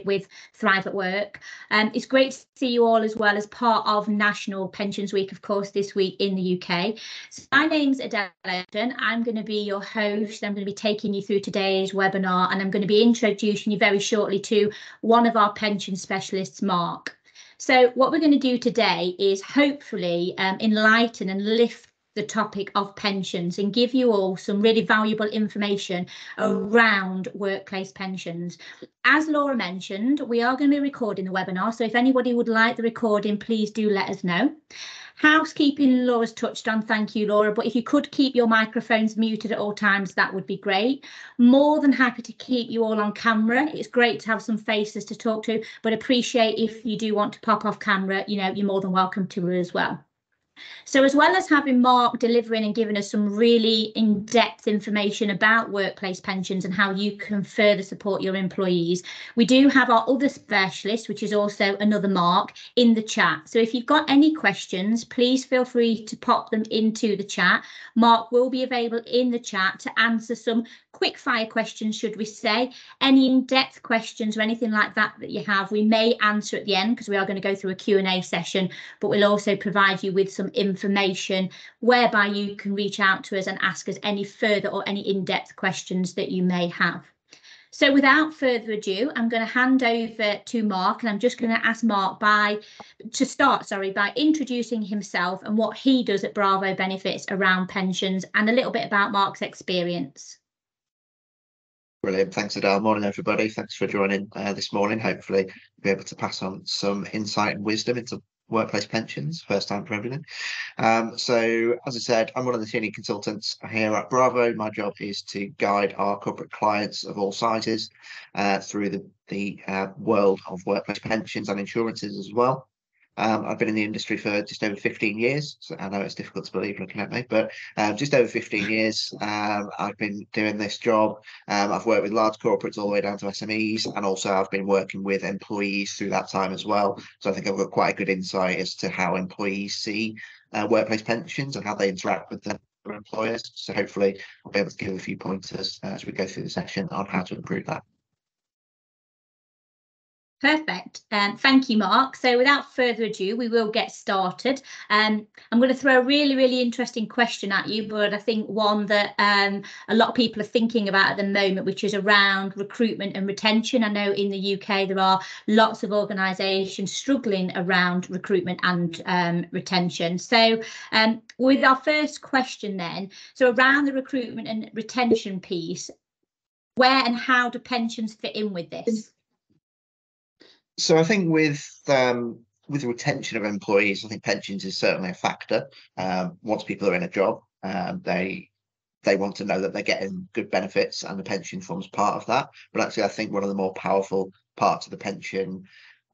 with Thrive at Work. It's great to see you all as well as part of National Pensions Week, of course, this week in the UK. So my name's Adele. I'm going to be your host. I'm going to be taking you through today's webinar, and I'm going to be introducing you very shortly to one of our pension specialists, Mark. So what we're going to do today is hopefully enlighten and lift the topic of pensions and give you all some really valuable information around workplace pensions. As Laura mentioned, we are going to be recording the webinar, so if anybody would like the recording, please do let us know. Housekeeping, Laura's touched on, thank you, Laura, but if you could keep your microphones muted at all times, that would be great. More than happy to keep you all on camera. It's great to have some faces to talk to, but appreciate if you do want to pop off camera, you're more than welcome to as well. So as well as having Mark delivering and giving us some really in-depth information about workplace pensions and how you can further support your employees, we do have our other specialist, which is also another Mark, in the chat. So if you've got any questions, please feel free to pop them into the chat. Mark will be available in the chat to answer some quick fire questions, should we say. Any in-depth questions or anything like that you have, we may answer at the end because we are going to go through a Q&A session, but we'll also provide you with some information whereby you can reach out to us and ask us any further or any in-depth questions that you may have. So without further ado, I'm going to hand over to Mark, and I'm just going to ask Mark by introducing himself and what he does at Bravo Benefits around pensions and a little bit about Mark's experience. Brilliant. Thanks, Adele. Morning, everybody. Thanks for joining this morning. Hopefully, we'll be able to pass on some insight and wisdom into workplace pensions, first time for everything. So, as I said, I'm one of the senior consultants here at Bravo. My job is to guide our corporate clients of all sizes through the world of workplace pensions and insurances as well. I've been in the industry for just over 15 years. So I know it's difficult to believe looking at me, but just over 15 years I've been doing this job. I've worked with large corporates all the way down to SMEs, and also I've been working with employees through that time as well. So I think I've got quite a good insight as to how employees see workplace pensions and how they interact with their employers. So hopefully I'll be able to give a few pointers as we go through the session on how to improve that. Perfect. Thank you, Mark. So without further ado, we will get started. I'm going to throw a really, really interesting question at you, but I think one that a lot of people are thinking about at the moment, which is around recruitment and retention. I know in the UK, there are lots of organisations struggling around recruitment and retention. So with our first question then, so around the recruitment and retention piece, where and how do pensions fit in with this? So I think with retention of employees, I think pensions is certainly a factor. Once people are in a job, they want to know that they're getting good benefits, and the pension forms part of that. But actually, I think one of the more powerful parts of the pension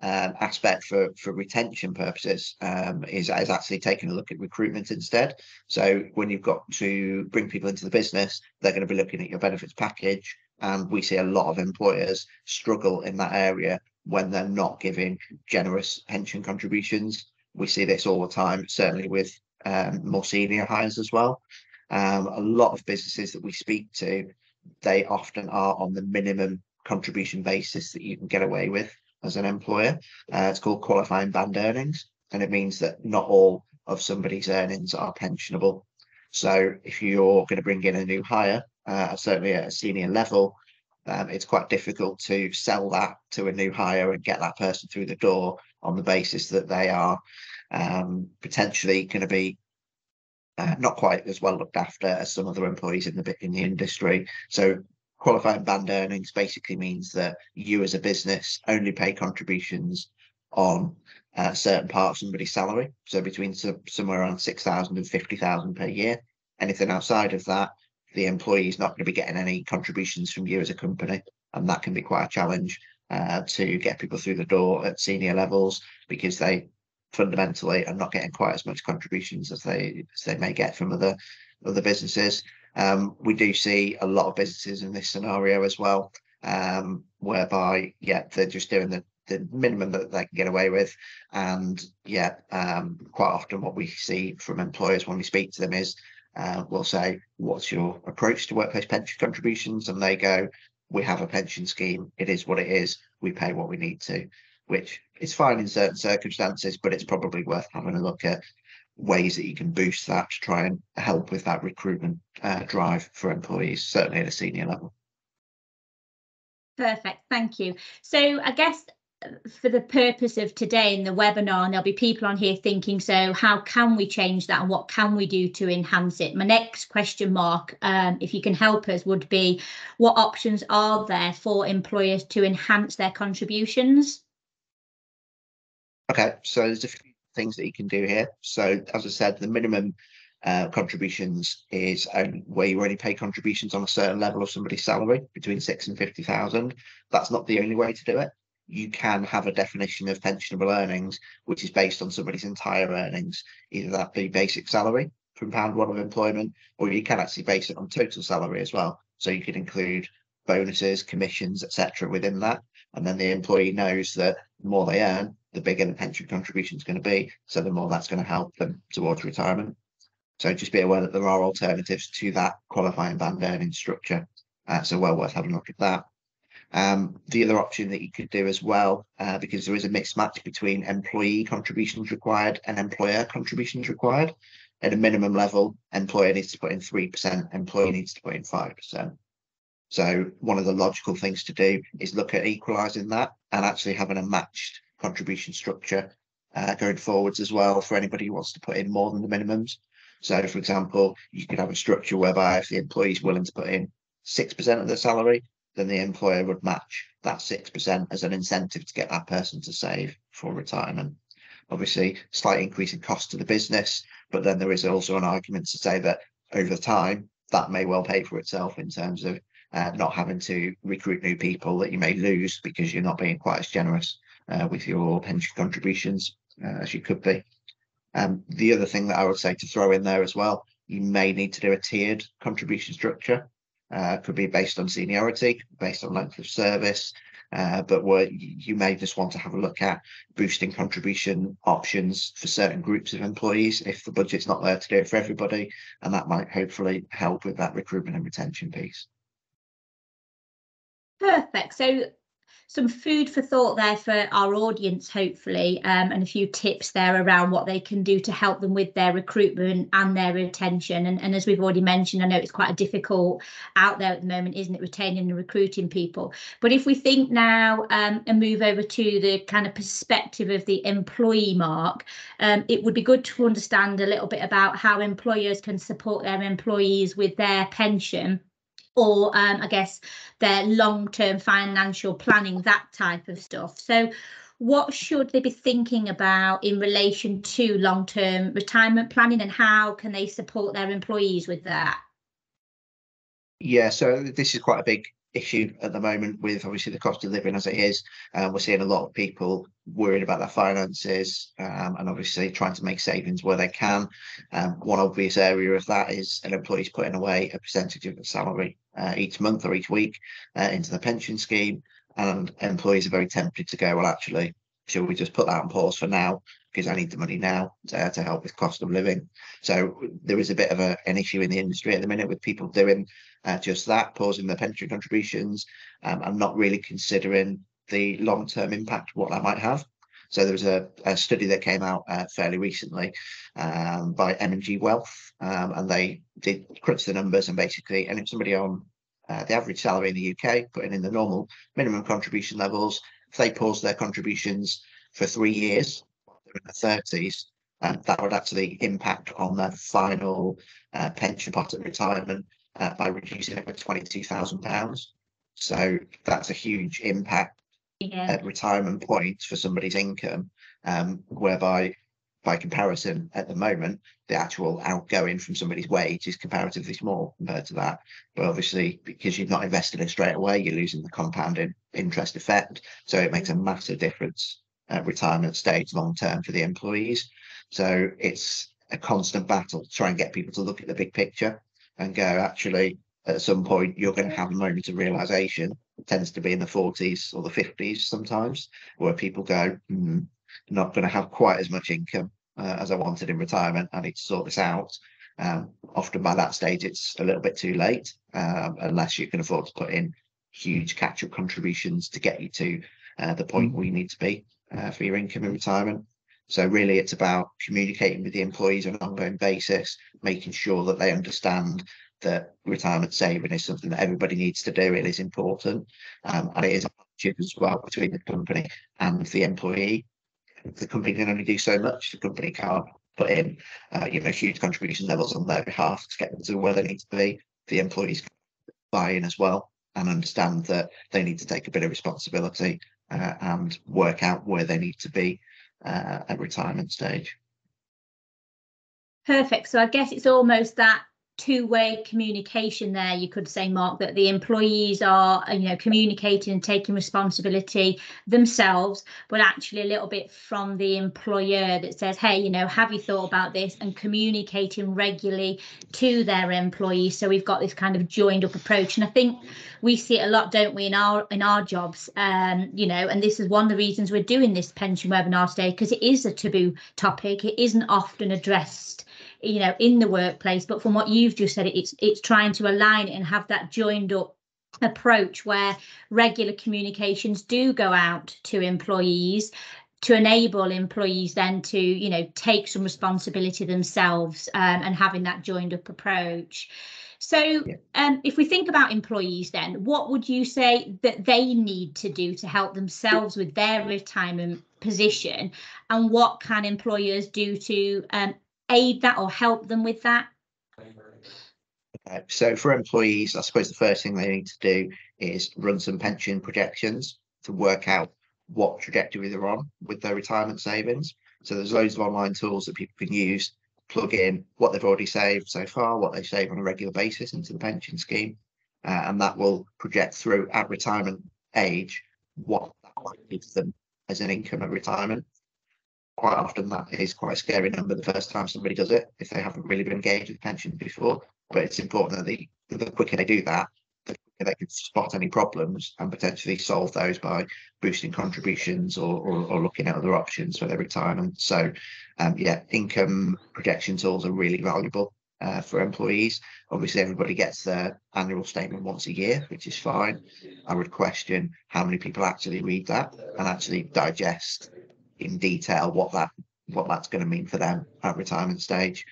aspect for retention purposes is actually taking a look at recruitment instead. So when you've got to bring people into the business, they're going to be looking at your benefits package, and we see a lot of employers struggle in that area when they're not giving generous pension contributions. We see this all the time, certainly with more senior hires as well. A lot of businesses that we speak to, they often are on the minimum contribution basis that you can get away with as an employer. It's called qualifying band earnings, and it means that not all of somebody's earnings are pensionable. So if you're going to bring in a new hire, certainly at a senior level, it's quite difficult to sell that to a new hire and get that person through the door on the basis that they are potentially going to be not quite as well looked after as some other employees in the industry. So qualifying band earnings basically means that you as a business only pay contributions on a certain part of somebody's salary. So between somewhere around 6,000 and 50,000 per year. Anything outside of that, the employee is not going to be getting any contributions from you as a company, and that can be quite a challenge to get people through the door at senior levels, because they fundamentally are not getting quite as much contributions as they may get from other businesses. We do see a lot of businesses in this scenario as well, whereby they're just doing the minimum that they can get away with, and quite often what we see from employers when we speak to them is we'll say, what's your approach to workplace pension contributions? And they go, we have a pension scheme, it is what it is, we pay what we need to, which is fine in certain circumstances, but it's probably worth having a look at ways that you can boost that to try and help with that recruitment drive for employees, certainly at a senior level. Perfect, thank you. So I guess for the purpose of today in the webinar, and there'll be people on here thinking, so how can we change that and what can we do to enhance it? My next question mark, if you can help us, would be what options are there for employers to enhance their contributions? Okay, so there's a few things that you can do here. So as I said, the minimum contributions is where you only pay contributions on a certain level of somebody's salary between 6 and 50,000. That's not the only way to do it. You can have a definition of pensionable earnings, which is based on somebody's entire earnings, either that be basic salary from pound one of employment, or you can actually base it on total salary as well. So you could include bonuses, commissions, etc. within that. And then the employee knows that the more they earn, the bigger the pension contribution is going to be. So the more that's going to help them towards retirement. So just be aware that there are alternatives to that qualifying band earning structure. So well worth having a look at that. The other option that you could do as well, because there is a mismatch between employee contributions required and employer contributions required. At a minimum level, employer needs to put in 3%, employee needs to put in 5%. So one of the logical things to do is look at equalising that and actually having a matched contribution structure going forwards as well for anybody who wants to put in more than the minimums. So, for example, you could have a structure whereby if the employee is willing to put in 6% of their salary, then the employer would match that 6% as an incentive to get that person to save for retirement. Obviously, slight increase in cost to the business, but then there is also an argument to say that over time, that may well pay for itself in terms of not having to recruit new people that you may lose because you're not being quite as generous with your pension contributions as you could be. The other thing that I would say to throw in there as well, you may need to do a tiered contribution structure. Could be based on seniority, based on length of service, but where you may just want to have a look at boosting contribution options for certain groups of employees if the budget's not there to do it for everybody, and that might hopefully help with that recruitment and retention piece. Perfect. So some food for thought there for our audience, hopefully, and a few tips there around what they can do to help them with their recruitment and their retention. And as we've already mentioned, I know it's quite a difficult out there at the moment, isn't it, retaining and recruiting people? But if we think now and move over to the kind of perspective of the employee mark, it would be good to understand a little bit about how employers can support their employees with their pension, or I guess their long-term financial planning, that type of stuff. So what should they be thinking about in relation to long-term retirement planning, and how can they support their employees with that? Yeah, so this is quite a big issue at the moment with obviously the cost of living as it is. We're seeing a lot of people worried about their finances and obviously trying to make savings where they can. One obvious area of that is an employee's putting away a percentage of the salary each month or each week into the pension scheme, and employees are very tempted to go, well, actually, shall we just put that on pause for now because I need the money now to help with cost of living. So there is a bit of an issue in the industry at the minute with people doing just that, pausing their pension contributions and not really considering the long-term impact of what that might have. So there was a study that came out fairly recently by M&G Wealth, and they did crunch the numbers, and basically, and if somebody on the average salary in the UK, putting in the normal minimum contribution levels, if they pause their contributions for 3 years, in their 30s, that would actually impact on their final pension pot at retirement by reducing it by £22,000. So that's a huge impact at retirement point for somebody's income, whereby by comparison at the moment, the actual outgoing from somebody's wage is comparatively small compared to that. But obviously, because you've not invested it straight away, you're losing the compounding interest effect. So it makes a massive difference at retirement stage long term for the employees. So it's a constant battle to try and get people to look at the big picture and go, actually, at some point, you're going to have a moment of realization. It tends to be in the 40s or the 50s sometimes, where people go, not going to have quite as much income as I wanted in retirement. I need to sort this out. Often by that stage, it's a little bit too late, unless you can afford to put in huge catch-up contributions to get you to the point where you need to be for your income in retirement. So really, it's about communicating with the employees on an ongoing basis, making sure that they understand that retirement saving is something that everybody needs to do. It is important, and it is a partnership as well between the company and the employee. The company can only do so much. The company can't put in, huge contribution levels on their behalf to get them to where they need to be. The employees can buy in as well and understand that they need to take a bit of responsibility and work out where they need to be at retirement stage. Perfect. So I guess it's almost that two-way communication there, you could say, Mark, that the employees are, communicating and taking responsibility themselves, but actually a little bit from the employer that says, hey, have you thought about this, and communicating regularly to their employees. So we've got this kind of joined up approach. And I think we see it a lot, don't we, in our jobs, and this is one of the reasons we're doing this pension webinar today, because it is a taboo topic. It isn't often addressed in the workplace, but from what you've just said, it's trying to align it and have that joined up approach where regular communications do go out to employees to enable employees then to take some responsibility themselves, and having that joined up approach. So if we think about employees, then what would you say that they need to do to help themselves with their retirement position, and what can employers do to aid that or help them with that? So for employees, I suppose the first thing they need to do is run some pension projections to work out what trajectory they're on with their retirement savings. So there's loads of online tools that people can use, plug in what they've already saved so far, what they save on a regular basis into the pension scheme, and that will project through at retirement age what that might give them as an income at retirement. Quite often that is quite a scary number the first time somebody does it, if they haven't really been engaged with pension before. But it's important that the quicker they do that, the quicker they can spot any problems and potentially solve those by boosting contributions or looking at other options for their retirement. So income projection tools are really valuable for employees. Obviously, everybody gets their annual statement once a year, which is fine. I would question how many people actually read that and actually digest in detail what that's going to mean for them at retirement stage.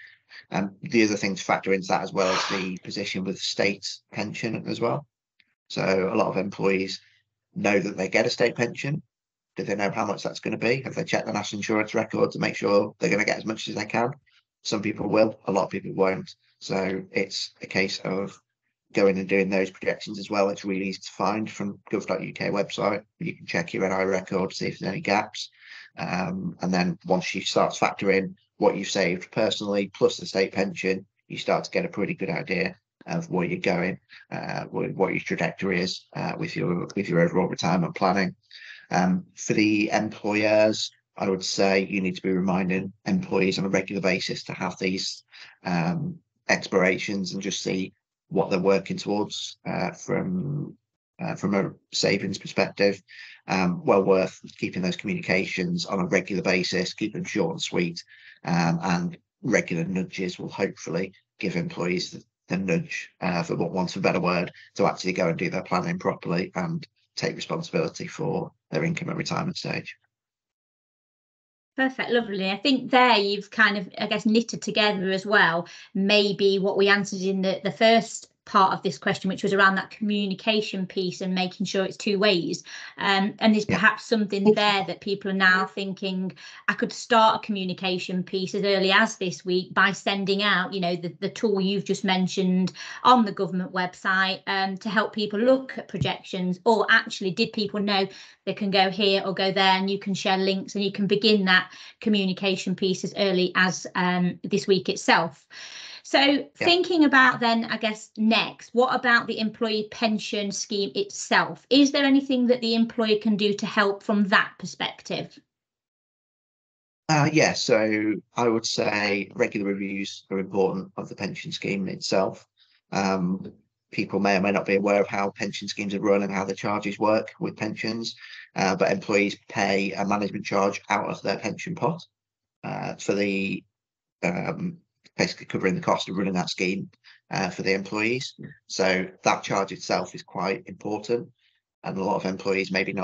And the other thing to factor into that as well is the position with state pension as well. So a lot of employees know that they get a state pension. Do they know how much that's going to be? Have they checked the national insurance record to make sure they're going to get as much as they can? Some people will, a lot of people won't. So it's a case of going and doing those projections as well. It's really easy to find from gov.uk website. You can check your NI record, see if there's any gaps. And then once you start to factor in what you've saved personally plus the state pension, you start to get a pretty good idea of where you're going, what your trajectory is with your overall retirement planning. For the employers, I would say you need to be reminding employees on a regular basis to have these explorations and just see what they're working towards from a savings perspective. Well worth keeping those communications on a regular basis, keep them short and sweet, and regular nudges will hopefully give employees the nudge, for want of a better word, to actually go and do their planning properly and take responsibility for their income at retirement stage. Perfect, lovely. I think there you've kind of, I guess, knitted together as well, maybe what we answered in the first part of this question, which was around that communication piece and making sure it's two ways. And there's perhaps something there that people are now thinking, I could start a communication piece as early as this week by sending out, the tool you've just mentioned on the government website, to help people look at projections, or actually, did people know they can go here or go there, and you can share links and you can begin that communication piece as early as this week itself. So thinking about then, I guess, next, what about the employee pension scheme itself? Is there anything that the employer can do to help from that perspective? So I would say regular reviews are important of the pension scheme itself. People may or may not be aware of how pension schemes are run and how the charges work with pensions, but employees pay a management charge out of their pension pot for the basically covering the cost of running that scheme for the employees. So that charge itself is quite important, and a lot of employees maybe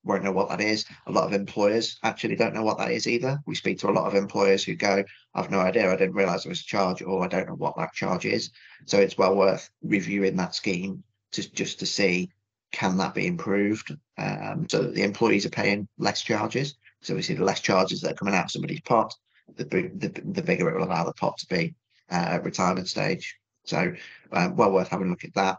won't know what that is. A lot of employers actually don't know what that is either. We speak to a lot of employers who go, "I've no idea. I didn't realise there was a charge, or I don't know what that charge is." So it's well worth reviewing that scheme just to see, can that be improved, so that the employees are paying less charges. So we see the less charges that are coming out of somebody's pot, the bigger it will allow the pot to be at retirement stage. So well worth having a look at that.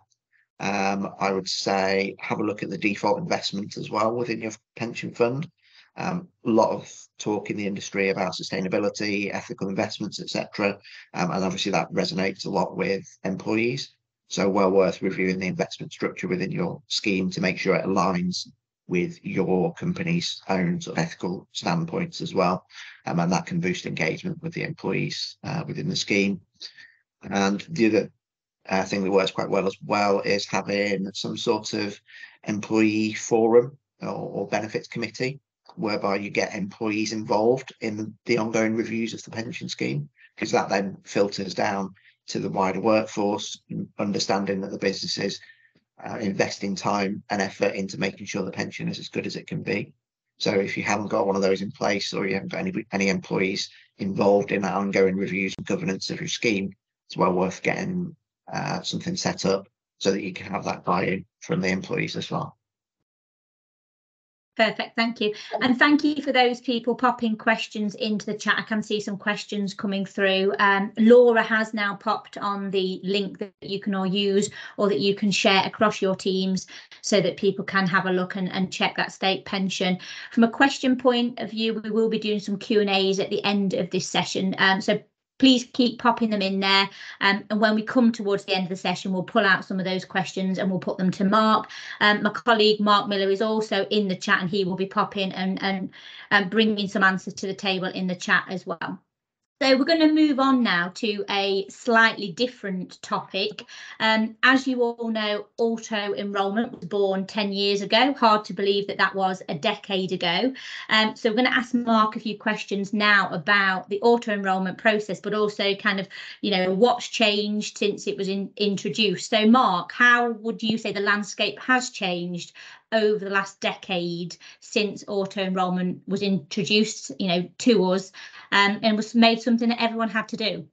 I would say have a look at the default investment as well within your pension fund. A lot of talk in the industry about sustainability, ethical investments, etc. And obviously that resonates a lot with employees. So well worth reviewing the investment structure within your scheme to make sure it aligns with your company's own sort of ethical standpoints as well. And that can boost engagement with the employees within the scheme. And the other thing that works quite well as well is having some sort of employee forum or benefits committee, whereby you get employees involved in the ongoing reviews of the pension scheme, because that then filters down to the wider workforce, understanding that the business is investing time and effort into making sure the pension is as good as it can be. So if you haven't got one of those in place, or you haven't got any employees involved in that ongoing reviews and governance of your scheme, it's well worth getting something set up so that you can have that buy-in from the employees as well. Perfect, thank you. And thank you for those people popping questions into the chat. I can see some questions coming through. Laura has now popped on the link that you can all use, or that you can share across your teams, so that people can have a look and check that state pension. From a question point of view, we will be doing some Q&As at the end of this session. So please keep popping them in there. And when we come towards the end of the session, we'll pull out some of those questions and we'll put them to Mark. My colleague, Mark Miller, is also in the chat, and he will be popping and bringing some answers to the table in the chat as well. So we're going to move on now to a slightly different topic. As you all know, auto enrolment was born 10 years ago. Hard to believe that that was a decade ago. So we're going to ask Mark a few questions now about the auto enrolment process, but also kind of, what's changed since it was introduced. So Mark, how would you say the landscape has changed over the last decade since auto enrolment was introduced, to us, and was made something that everyone had to do?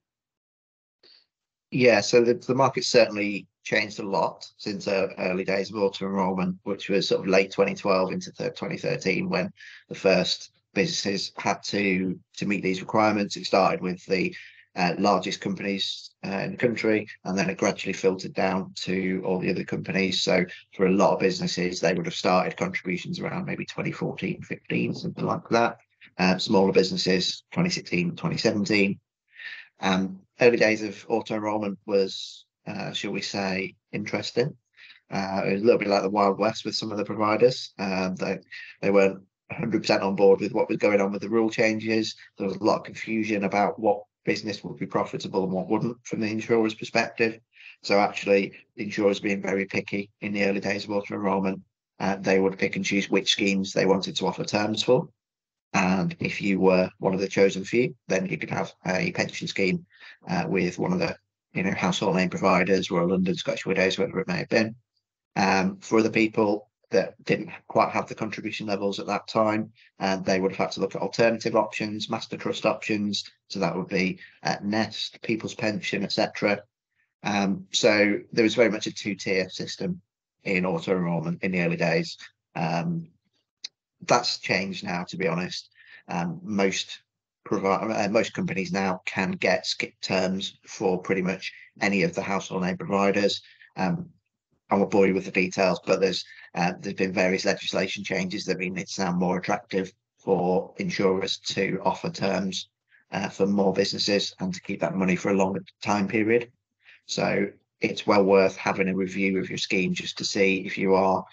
Yeah, so the market certainly changed a lot since early days of auto enrolment, which was sort of late 2012 into 2013, when the first businesses had to meet these requirements. It started with the largest companies in the country, and then it gradually filtered down to all the other companies. So for a lot of businesses, they would have started contributions around maybe 2014, 15, something like that. Smaller businesses, 2016, 2017. Early days of auto enrolment was, shall we say, interesting. It was a little bit like the Wild West with some of the providers. They weren't 100% on board with what was going on with the rule changes. There was a lot of confusion about what business would be profitable and what wouldn't from the insurer's perspective. So actually, the insurers being very picky in the early days of auto enrolment, they would pick and choose which schemes they wanted to offer terms for. And if you were one of the chosen few, then you could have a pension scheme with one of the household name providers, Royal London, Scottish Widows, whatever it may have been. For the people that didn't quite have the contribution levels at that time, they would have had to look at alternative options, master trust options. So that would be Nest, People's Pension, etc. So there was very much a two-tier system in auto enrolment in the early days. That's changed now, to be honest. Most companies now can get skip terms for pretty much any of the household name providers. I won't bore you with the details, but there's been various legislation changes that mean it's now more attractive for insurers to offer terms for more businesses and to keep that money for a longer time period. So it's well worth having a review of your scheme just to see if you are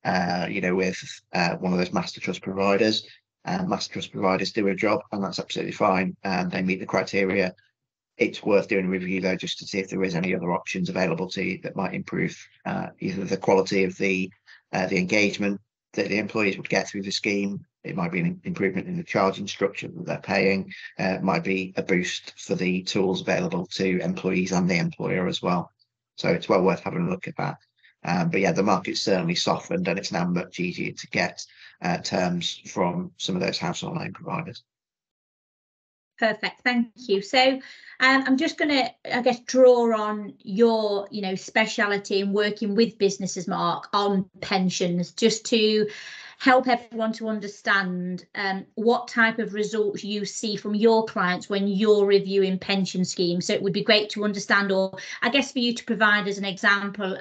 with one of those master trust providers. Master trust providers do a job, and that's absolutely fine, and they meet the criteria. It's worth doing a review though, just to see if there is any other options available to you that might improve either the quality of the engagement, that the employees would get through the scheme. It might be an improvement in the charging structure that they're paying. It might be a boost for the tools available to employees and the employer as well. So it's well worth having a look at that. But yeah, the market's certainly softened, and it's now much easier to get terms from some of those household name providers. Perfect, thank you. So I'm just going to, I guess, draw on your, speciality in working with businesses, Mark, on pensions, just to help everyone to understand what type of results you see from your clients when you're reviewing pension schemes. So it would be great to understand, or I guess for you to provide as an example,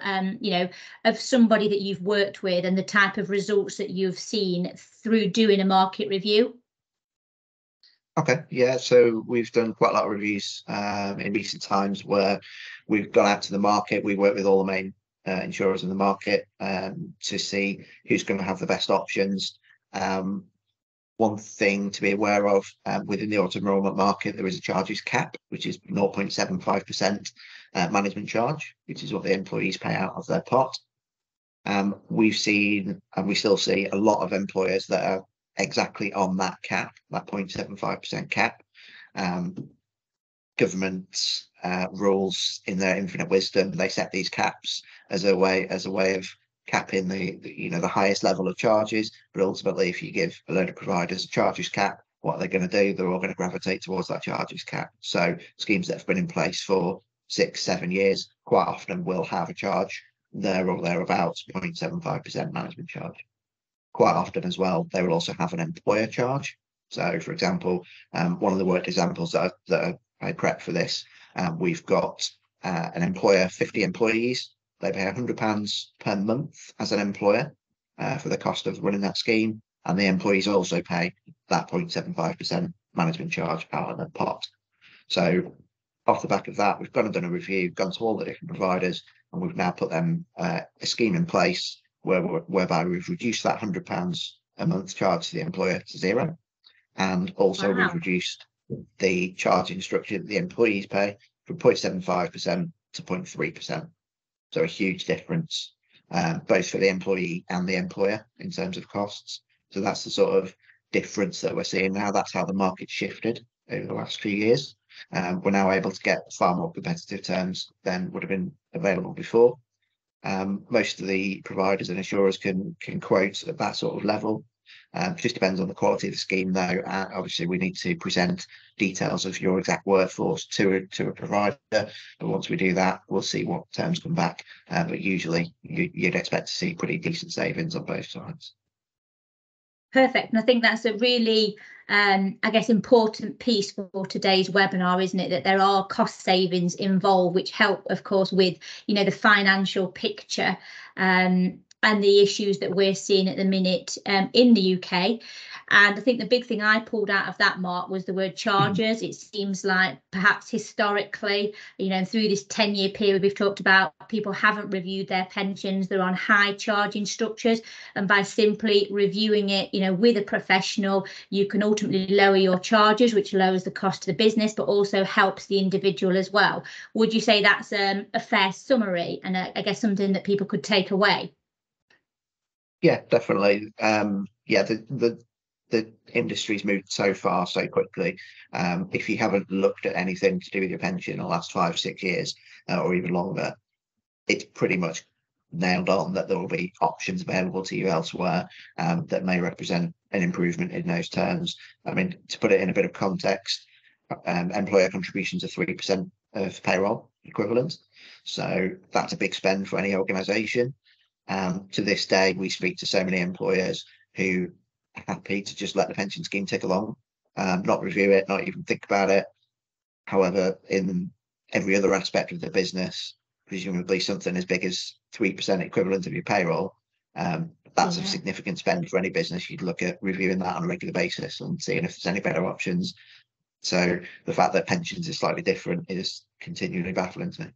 of somebody that you've worked with and the type of results that you've seen through doing a market review. Okay, yeah, so we've done quite a lot of reviews in recent times where we've gone out to the market. We work with all the main insurers in the market to see who's going to have the best options. One thing to be aware of within the auto enrolment market, there is a charges cap, which is 0.75% management charge, which is what the employees pay out of their pot. We've seen, and we still see, a lot of employers that are exactly on that cap, that 0.75% cap. Government rules, in their infinite wisdom, they set these caps as a way of capping the highest level of charges. But ultimately, if you give a load of providers a charges cap, what are they going to do? They're all going to gravitate towards that charges cap. So schemes that have been in place for 6-7 years quite often will have a charge there or thereabouts, 0.75% management charge. Quite often as well, they will also have an employer charge. So, for example, one of the work examples that I prepped for this, we've got an employer, 50 employees. They pay £100 per month as an employer for the cost of running that scheme, and the employees also pay that 0.75% management charge out of the pot. So, off the back of that, we've gone and done a review, gone to all the different providers, and we've now put them a scheme in place whereby we've reduced that £100 a month charge to the employer to zero, and also we've reduced the charging structure that the employees pay from 0.75% to 0.3%. So a huge difference, both for the employee and the employer in terms of costs. So that's the sort of difference that we're seeing now. That's how the market shifted over the last few years. We're now able to get far more competitive terms than would have been available before. Most of the providers and insurers can quote at that sort of level. It just depends on the quality of the scheme, though. Obviously, we need to present details of your exact workforce to a provider. But once we do that, we'll see what terms come back. But usually, you'd expect to see pretty decent savings on both sides. Perfect. And I think that's a really, important piece for today's webinar, isn't it? That there are cost savings involved, which help, of course, with, the financial picture and the issues that we're seeing at the minute in the UK. And I think the big thing I pulled out of that, Mark, was the word charges. It seems like perhaps historically, through this 10-year period we've talked about, people haven't reviewed their pensions. They're on high charging structures. And by simply reviewing it, with a professional, you can ultimately lower your charges, which lowers the cost to the business, but also helps the individual as well. Would you say that's a fair summary and I guess something that people could take away? Yeah, definitely. The industry's moved so far so quickly. If you haven't looked at anything to do with your pension in the last 5-6 years or even longer, it's pretty much nailed on that there will be options available to you elsewhere that may represent an improvement in those terms. I mean, to put it in a bit of context, employer contributions are 3% of payroll equivalent. So that's a big spend for any organisation. To this day, we speak to so many employers who are happy to just let the pension scheme tick along, not review it, not even think about it. However, in every other aspect of the business, presumably something as big as 3% equivalent of your payroll, that's a significant spend for any business. You'd look at reviewing that on a regular basis and seeing if there's any better options. So the fact that pensions is slightly different is continually baffling to me.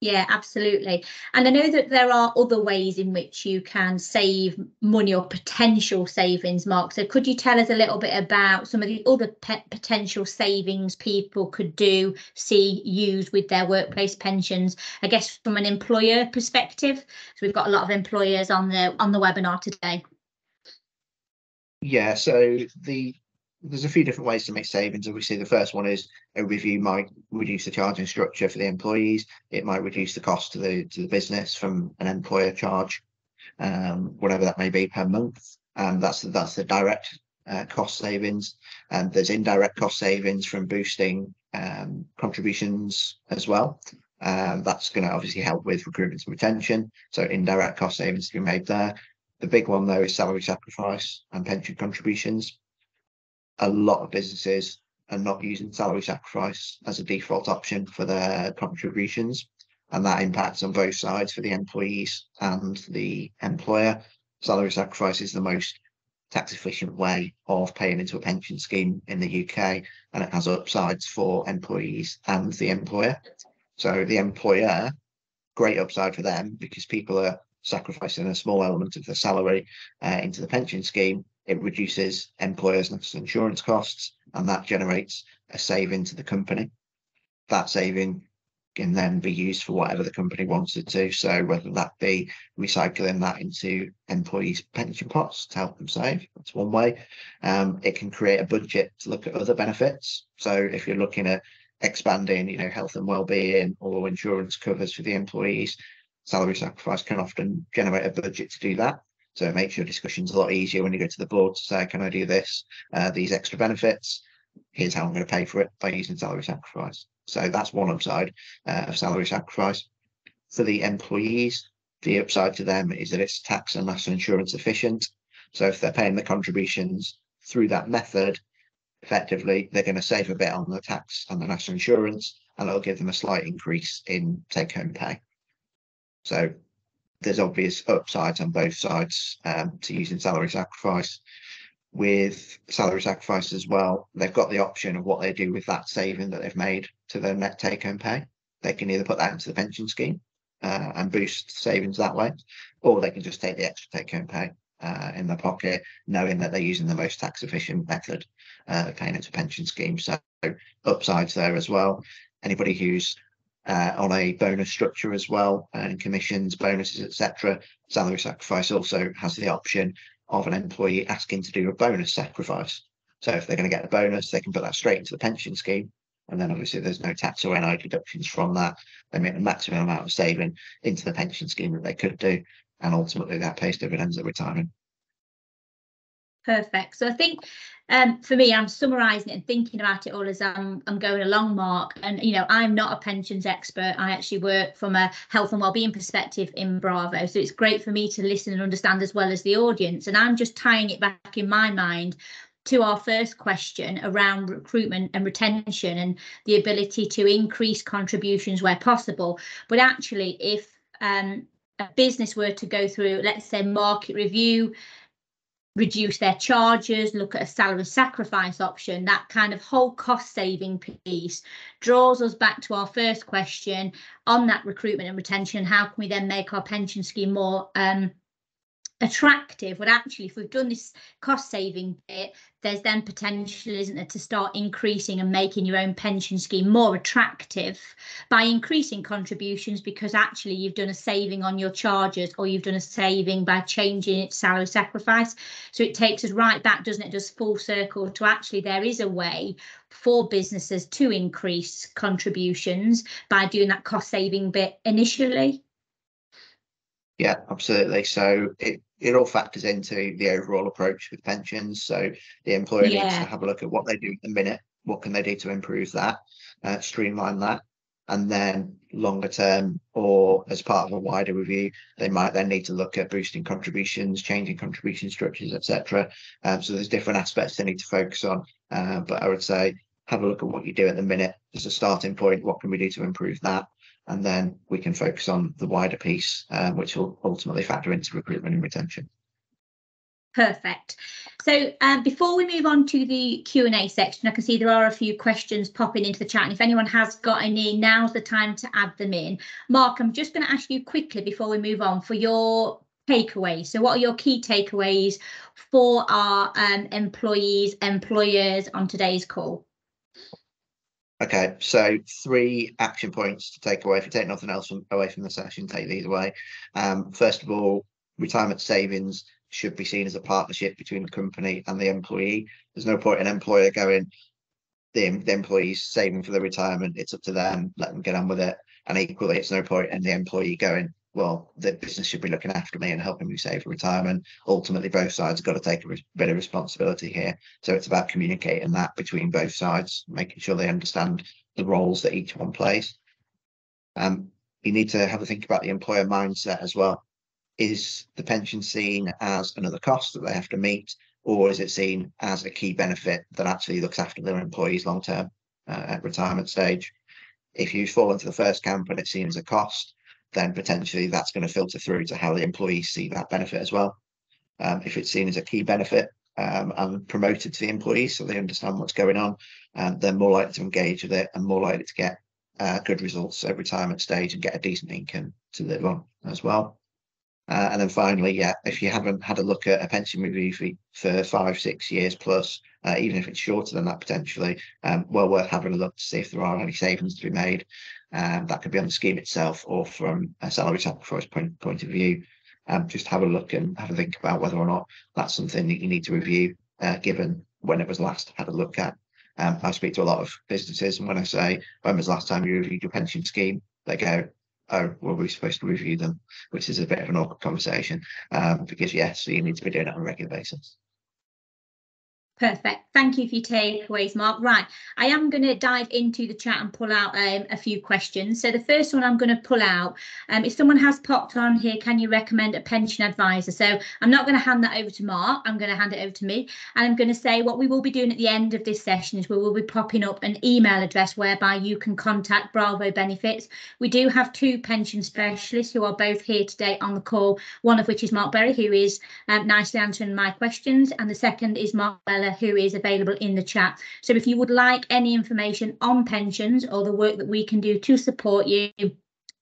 Yeah, absolutely. And I know that there are other ways in which you can save money or potential savings, Mark. So could you tell us a little bit about some of the other potential savings people could do, see used with their workplace pensions? I guess from an employer perspective. So we've got a lot of employers on the webinar today. Yeah, so there's a few different ways to make savings. Obviously, the first one is a review might reduce the charging structure for the employees. It might reduce the cost to the business from an employer charge, whatever that may be per month. And that's the direct cost savings. And there's indirect cost savings from boosting contributions as well. That's going to obviously help with recruitment and retention. So indirect cost savings to be made there. The big one though is salary sacrifice and pension contributions. A lot of businesses are not using salary sacrifice as a default option for their contributions, and that impacts on both sides for the employees and the employer. Salary sacrifice is the most tax efficient way of paying into a pension scheme in the UK, and it has upsides for employees and the employer. So the employer, great upside for them because people are sacrificing a small element of their salary into the pension scheme. It reduces employers' national insurance costs, and that generates a saving to the company. That saving can then be used for whatever the company wants it to. So whether that be recycling that into employees' pension pots to help them save, that's one way. It can create a budget to look at other benefits. So if you're looking at expanding, health and well-being or insurance covers for the employees, salary sacrifice can often generate a budget to do that. So it makes your discussions a lot easier when you go to the board to say, can I do this, these extra benefits? Here's how I'm going to pay for it by using salary sacrifice. So that's one upside of salary sacrifice. For the employees, the upside to them is that it's tax and national insurance efficient. So if they're paying the contributions through that method, effectively, they're going to save a bit on the tax and the national insurance, and it'll give them a slight increase in take-home pay. So there's obvious upsides on both sides to using salary sacrifice. With salary sacrifice as well, they've got the option of what they do with that saving that they've made to their net take-home pay. They can either put that into the pension scheme and boost savings that way, or they can just take the extra take-home pay in their pocket, knowing that they're using the most tax-efficient method of paying into a pension scheme. So upsides there as well. Anybody who's on a bonus structure as well, and commissions, bonuses, etc. Salary sacrifice also has the option of an employee asking to do a bonus sacrifice. So if they're going to get a bonus, they can put that straight into the pension scheme. And then obviously there's no tax or NI deductions from that. They make the maximum amount of saving into the pension scheme that they could do. And ultimately that pays dividends at retirement. Perfect. So I think for me, I'm summarising it and thinking about it all as I'm going along, Mark. And, I'm not a pensions expert. I actually work from a health and wellbeing perspective in Bravo. So it's great for me to listen and understand as well as the audience. And I'm just tying it back in my mind to our first question around recruitment and retention and the ability to increase contributions where possible. But actually, if a business were to go through, let's say, market review, reduce their charges, look at a salary sacrifice option, that kind of whole cost saving piece draws us back to our first question on that recruitment and retention. How can we then make our pension scheme more attractive? But actually, if we've done this cost saving bit, there's then potential, isn't there, to start increasing and making your own pension scheme more attractive by increasing contributions, because actually you've done a saving on your charges, or you've done a saving by changing its salary sacrifice. So it takes us right back, doesn't it, just full circle to actually there is a way for businesses to increase contributions by doing that cost saving bit initially. Yeah, absolutely. So it all factors into the overall approach with pensions. So the employer needs to have a look at what they do at the minute. What can they do to improve that, streamline that? And then longer term, or as part of a wider review, they might then need to look at boosting contributions, changing contribution structures, etc. So there's different aspects they need to focus on. But I would say have a look at what you do at the minute as a starting point. What can we do to improve that? And then we can focus on the wider piece, which will ultimately factor into recruitment and retention. Perfect. So before we move on to the Q&A section, I can see there are a few questions popping into the chat. And if anyone has got any, now's the time to add them in. Mark, I'm just going to ask you quickly before we move on for your takeaways. So what are your key takeaways for our employees, employers on today's call? Okay, so 3 action points to take away. If you take nothing else away from the session, take these away. First of all, retirement savings should be seen as a partnership between the company and the employee. There's no point in an employer going, the employee's saving for the retirement, it's up to them, let them get on with it. And equally, it's no point in the employee going, well, the business should be looking after me and helping me save for retirement. Ultimately, both sides have got to take a bit of responsibility here. So it's about communicating that between both sides, making sure they understand the roles that each one plays. You need to have a think about the employer mindset as well. Is the pension seen as another cost that they have to meet, or is it seen as a key benefit that actually looks after their employees long term at retirement stage? If you fall into the first camp and it's seen as a cost, then potentially that's going to filter through to how the employees see that benefit as well. If it's seen as a key benefit and promoted to the employees so they understand what's going on, they're more likely to engage with it and more likely to get good results at retirement stage and get a decent income to live on as well. And then finally, yeah, if you haven't had a look at a pension review for 5-6 years plus, even if it's shorter than that potentially, well worth having a look to see if there are any savings to be made. That could be on the scheme itself or from a salary sacrifice point of view. Just have a look and have a think about whether or not that's something that you need to review, given when it was last had a look at. I speak to a lot of businesses, and when I say, when was the last time you reviewed your pension scheme, they go, oh, well, we're supposed to review them, which is a bit of an awkward conversation, because yes, so you need to be doing it on a regular basis. Perfect. Thank you for your takeaways, Mark. Right, I am going to dive into the chat and pull out a few questions. So the first one I'm going to pull out, if someone has popped on here, can you recommend a pension advisor? So I'm not going to hand that over to Mark. I'm going to hand it over to me. And I'm going to say what we will be doing at the end of this session is we will be popping up an email address whereby you can contact Bravo Benefits. We do have 2 pension specialists who are both here today on the call, one of which is Mark Berry, who is nicely answering my questions, and the second is Mark Bella, who is available in the chat. So if you would like any information on pensions or the work that we can do to support you,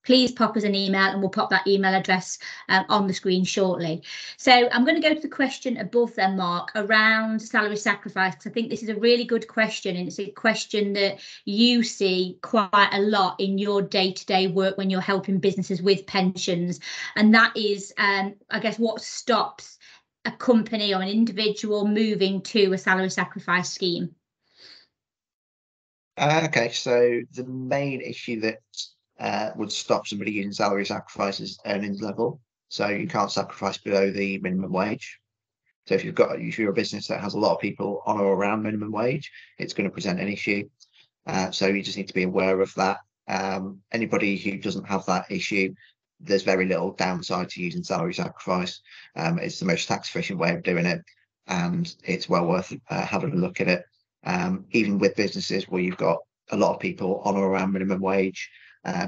please pop us an email and we'll pop that email address on the screen shortly. So I'm going to go to the question above then, Mark, around salary sacrifice, because I think this is a really good question, and it's a question that you see quite a lot in your day-to-day work when you're helping businesses with pensions. And that is, I guess, what stops a company or an individual moving to a salary sacrifice scheme? Okay, so the main issue that would stop somebody using salary sacrifice is earnings level. So you can't sacrifice below the minimum wage. So if you're a business that has a lot of people on or around minimum wage, it's going to present an issue. So you just need to be aware of that. Anybody who doesn't have that issue, there's very little downside to using salary sacrifice. It's the most tax efficient way of doing it, and it's well worth having a look at it. Even with businesses where you've got a lot of people on or around minimum wage,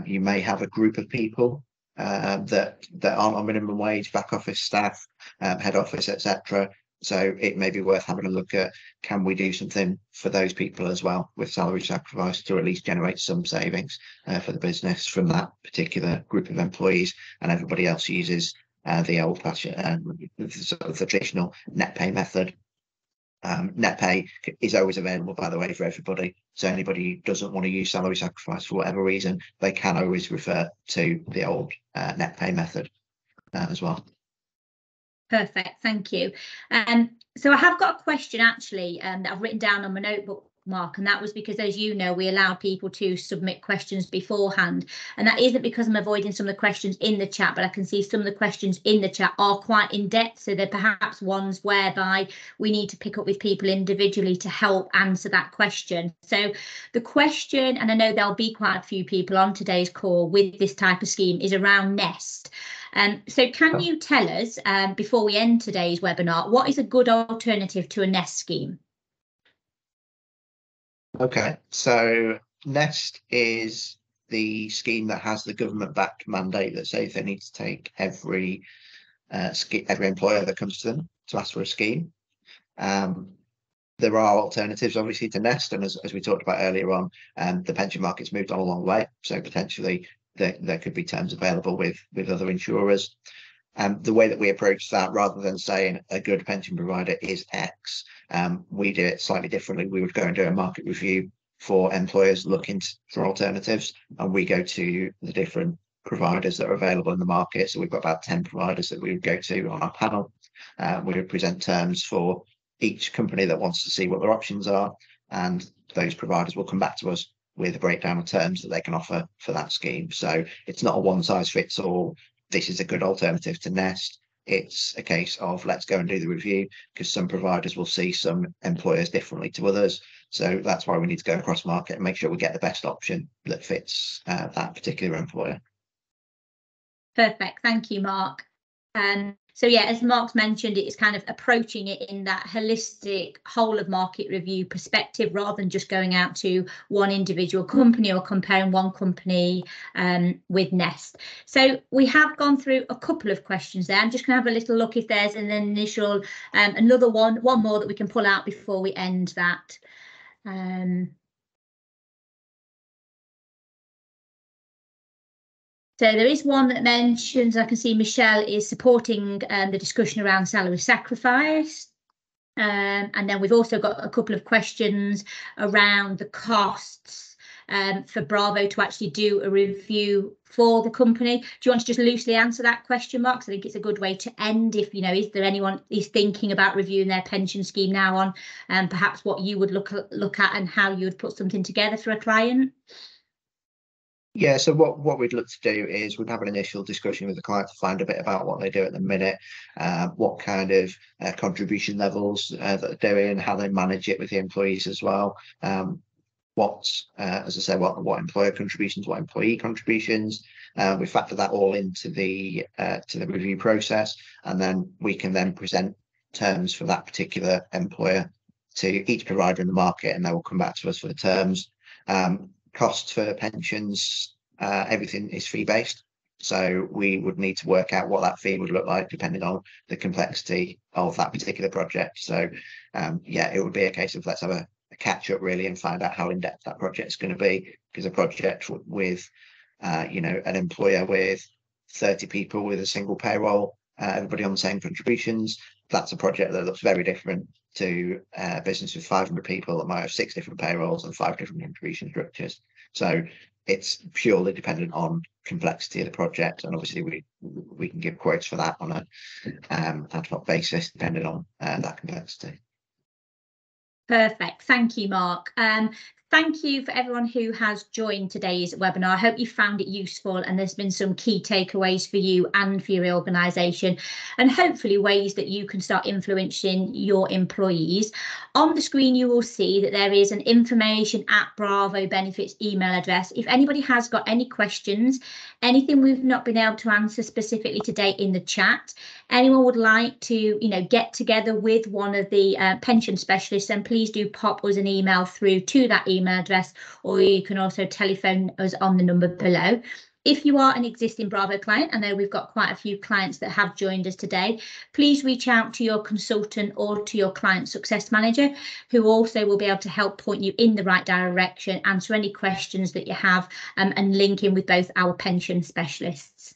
you may have a group of people that aren't on minimum wage, back office staff, head office, etc. So it may be worth having a look at, can we do something for those people as well with salary sacrifice to at least generate some savings for the business from that particular group of employees, and everybody else uses the old-fashioned, sort of the traditional net pay method. Net pay is always available, by the way, for everybody. So anybody who doesn't want to use salary sacrifice for whatever reason, they can always refer to the old net pay method as well. Perfect, thank you. So I have got a question actually that I've written down on my notebook, Mark, and that was because, as you know, we allow people to submit questions beforehand, and that isn't because I'm avoiding some of the questions in the chat, but I can see some of the questions in the chat are quite in depth, so they're perhaps ones whereby we need to pick up with people individually to help answer that question. So the question, and I know there'll be quite a few people on today's call with this type of scheme, is around Nest. So can you tell us, before we end today's webinar, what is a good alternative to a Nest scheme? Okay, so Nest is the scheme that has the government-backed mandate that says they need to take every employer that comes to them to ask for a scheme. There are alternatives, obviously, to Nest, and as we talked about earlier on, the pension market's moved on a long way, so potentially there could be terms available with other insurers. The way that we approach that, rather than saying a good pension provider is X, we do it slightly differently. We would go and do a market review for employers looking for alternatives, and we go to the different providers that are available in the market. So we've got about 10 providers that we would go to on our panel. We would present terms for each company that wants to see what their options are, and those providers will come back to us with a breakdown of terms that they can offer for that scheme. So it's not a one size fits all. This is a good alternative to Nest. It's a case of let's go and do the review, because some providers will see some employers differently to others. So that's why we need to go across market and make sure we get the best option that fits that particular employer. Perfect. Thank you, Mark. So yeah, as Mark's mentioned, it's kind of approaching it in that holistic whole of market review perspective, rather than just going out to one individual company or comparing one company with Nest. So we have gone through a couple of questions there. I'm just going to have a little look if there's an initial, another one more that we can pull out before we end that. So there is one that mentions, I can see Michelle is supporting the discussion around salary sacrifice. And then we've also got a couple of questions around the costs for Bravo to actually do a review for the company. Do you want to just loosely answer that question, Mark? I think it's a good way to end. If, you know, is there anyone is thinking about reviewing their pension scheme now on perhaps what you would look at and how you would put something together for a client? Yeah, so what we'd look to do is we'd have an initial discussion with the client to find a bit about what they do at the minute, what kind of contribution levels that they're doing, how they manage it with the employees as well. What, as I say, what employer contributions, what employee contributions. We factor that all into the review process, and then we can then present terms for that particular employer to each provider in the market, and they will come back to us for the terms. Costs for pensions, everything is fee based, so we would need to work out what that fee would look like depending on the complexity of that particular project. So yeah, it would be a case of let's have a catch up really and find out how in depth that project is going to be, because a project with you know, an employer with 30 people with a single payroll, everybody on the same contributions, that's a project that looks very different to a business with 500 people that might have 6 different payrolls and 5 different contribution structures. So it's purely dependent on complexity of the project, and obviously we can give quotes for that on a ad hoc basis depending on that complexity. Perfect. Thank you, Mark. Thank you for everyone who has joined today's webinar. I hope you found it useful and there's been some key takeaways for you and for your organisation, and hopefully ways that you can start influencing your employees. On the screen, you will see that there is an information@Bravo benefits email address. If anybody has got any questions, anything we've not been able to answer specifically today in the chat, anyone would like to, you know, get together with one of the pension specialists, then please do pop us an email through to that email address, or you can also telephone us on the number below. If you are an existing Bravo client, I know we've got quite a few clients that have joined us today, please reach out to your consultant or to your client success manager, who also will be able to help point you in the right direction, answer any questions that you have, and link in with both our pension specialists.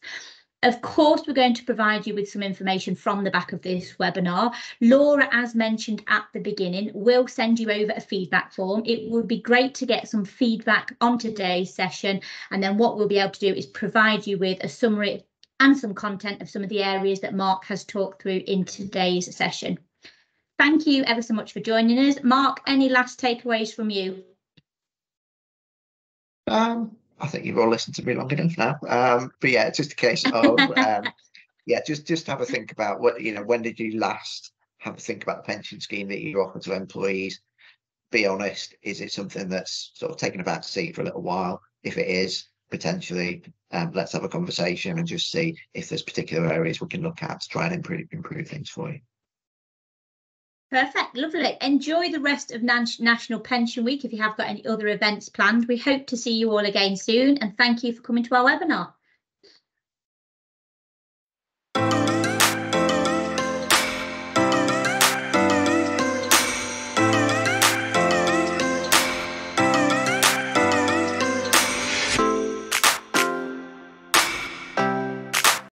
Of course, we're going to provide you with some information from the back of this webinar. Laura, as mentioned at the beginning, will send you over a feedback form. It would be great to get some feedback on today's session, and then what we'll be able to do is provide you with a summary and some content of some of the areas that Mark has talked through in today's session. Thank you ever so much for joining us. Mark, any last takeaways from you? I think you've all listened to me long enough now. But yeah, it's just a case of yeah, just have a think about what, you know, when did you last have a think about the pension scheme that you offer to employees? Be honest, is it something that's sort of taken a back seat for a little while? If it is, potentially, let's have a conversation and just see if there's particular areas we can look at to try and improve things for you. Perfect, lovely. Enjoy the rest of National Pension Week if you have got any other events planned. We hope to see you all again soon, and thank you for coming to our webinar.